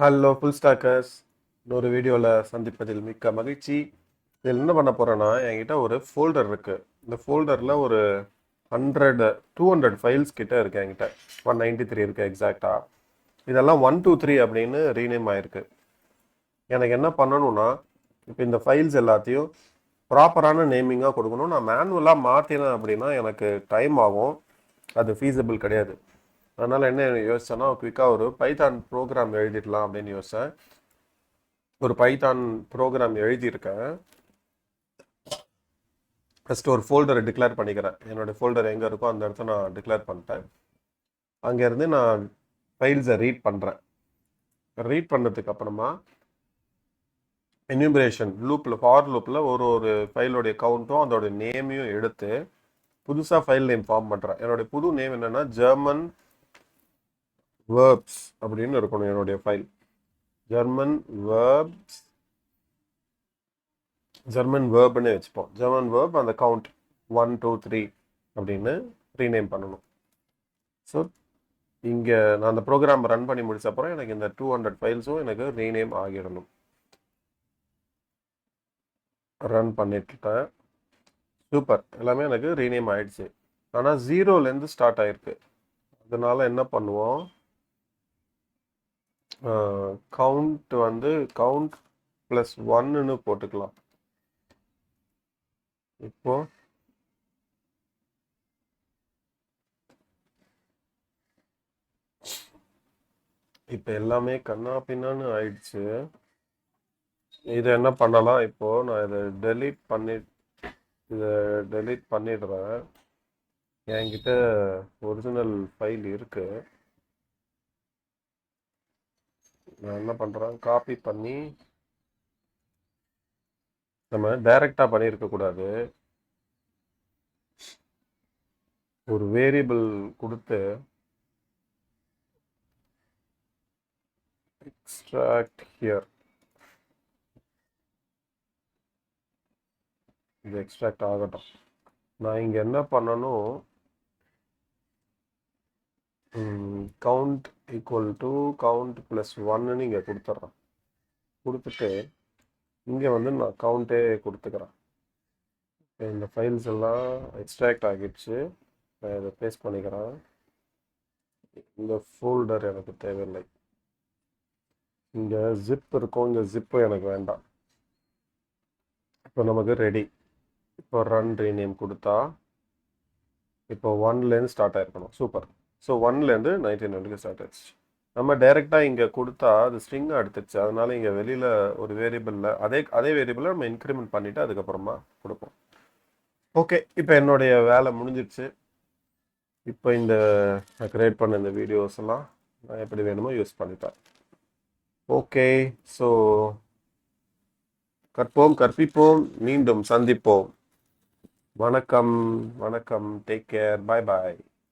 Hello full stockers, இன்னொரு வீடியோவில் சந்திப்பதில் மிக்க மகிழ்ச்சி. இதில் என்ன பண்ண போகிறேன்னா, என்கிட்ட ஒரு ஃபோல்டர் இருக்குது. இந்த ஃபோல்டரில் ஒரு 200 ஃபைல்ஸ் கிட்ட இருக்குது. என்கிட்ட 193 இருக்குது எக்ஸாக்டாக. இதெல்லாம் 123 அப்படின்னு ரீநேம் ஆயிருக்கு. எனக்கு என்ன பண்ணணும்னா, இப்போ இந்த ஃபைல்ஸ் எல்லாத்தையும் ப்ராப்பரான நேமிங்காக கொடுக்கணும். நான் மேனுவலாக மாற்றினேன் அப்படின்னா எனக்கு டைம் ஆகும், அது ஃபீஸபிள் கிடையாது. அதனால் என்ன யோசிச்சேன்னா, குயிக்காக ஒரு பைத்தான் ப்ரோக்ராம் எழுதிடலாம் அப்படின்னு யோசித்தேன். ஒரு பைத்தான் ப்ரோக்ராம் எழுதியிருக்கேன். ஃபஸ்ட்டு ஒரு ஃபோல்டரை டிக்ளேர் பண்ணிக்கிறேன். என்னோடய ஃபோல்டர் எங்கே இருக்கோ அந்த இடத்த நான் டிக்ளேர் பண்ணிட்டேன். அங்கேருந்து நான் ஃபைல்ஸை ரீட் பண்ணுறேன். ரீட் பண்ணதுக்கு அப்புறமா என்யூமரேஷன் லூப்பில், ஃபார் லூப்பில் ஒரு ஃபைலோடைய கவுண்ட்டும் அதோட நேமையும் எடுத்து புதுசாக ஃபைல் நேம் ஃபார்ம் பண்ணுறேன். என்னுடைய புது நேம் என்னென்னா ஜெர்மன் வேர்ப்ஸ் அப்படின்னு இருக்கணும். என்னுடைய ஃபைல் ஜெர்மன் வேர்ப்ஸ், ஜெர்மன் வேர்ப்னு வச்சுப்போம். ஜெர்மன் வேர்ப் அந்த கவுண்ட் 1 2 3 அப்படின்னு ரீநேம் பண்ணணும். ஸோ இங்கே நான் அந்த ப்ரோக்ராம் ரன் பண்ணி முடிச்ச அப்புறம் எனக்கு இந்த 200 ஃபைல்ஸும் எனக்கு ரீநேம் ஆகிடணும். ரன் பண்ணிட்டுட்டேன். சூப்பர், எல்லாமே எனக்கு ரீநேம் ஆயிடுச்சு. ஆனால் 0லேருந்து ஸ்டார்ட் ஆயிருக்கு. அதனால என்ன பண்ணுவோம், கவுண்ட் வந்து கவுண்ட் +1ன்னு போட்டுக்கலாம். இப்போ இப்போ எல்லாமே கண்ணா பின்னான்னு ஆயிடுச்சு. இதை என்ன பண்ணலாம், இப்போ நான் இதை டெலீட் பண்ணிடுறேன். என்கிட்ட ஒரிஜினல் ஃபைல் இருக்கு. நான் என்ன பண்ணுறேன், காப்பி பண்ணி, நம்ம டைரெக்டாக பண்ணியிருக்கக்கூடாது, ஒரு வேரியபிள் கொடுத்து எக்ஸ்ட்ராக்ட் ஹியர், இது எக்ஸ்ட்ராக்ட் ஆகட்டும். நான் இங்கே என்ன பண்ணணும், கவுண்ட் ஈக்குவல் டு கவுண்ட் +1ன்னு இங்கே கொடுத்துட்றேன். கொடுத்துட்டு இங்கே வந்து நான் கவுண்டே கொடுத்துக்கிறேன். இந்த ஃபைல்ஸ் எல்லாம் எக்ஸ்ட்ராக்ட் ஆகிடுச்சு. நான் இதை பேஸ்ட் பண்ணிக்கிறேன். இந்த ஃபோல்டர் எனக்கு தேவையில்லை. இங்கே ஜிப் இருக்கும், இங்கே ஜிப்பு எனக்கு வேண்டாம். இப்போ நமக்கு ரெடி. இப்போ ரன் ரீநேம் கொடுத்தா இப்போ 1லேருந்து ஸ்டார்ட் ஆகிருக்கணும். சூப்பர். ஸோ 1லேருந்து 99 ஸ்டார்ட் ஆயிடுச்சு. நம்ம டைரெக்டாக இங்கே கொடுத்தா அது ஸ்ட்ரிங்காக எடுத்துச்சு. அதனால இங்கே வெளியில் ஒரு வேரியபிளில் அதே வேரியபிளை நம்ம இன்க்ரிமெண்ட் பண்ணிவிட்டு அதுக்கப்புறமா கொடுப்போம். ஓகே, இப்போ என்னுடைய வேலை முடிஞ்சிடுச்சு. இப்போ இந்த நான் கிரியேட் பண்ண இந்த வீடியோஸ் எல்லாம் நான் எப்படி வேணுமோ யூஸ் பண்ணிட்டேன். ஓகே, ஸோ கற்போம், கற்பிப்போம், மீண்டும் சந்திப்போம். வணக்கம், வணக்கம், டேக் கேர், பாய் பாய்.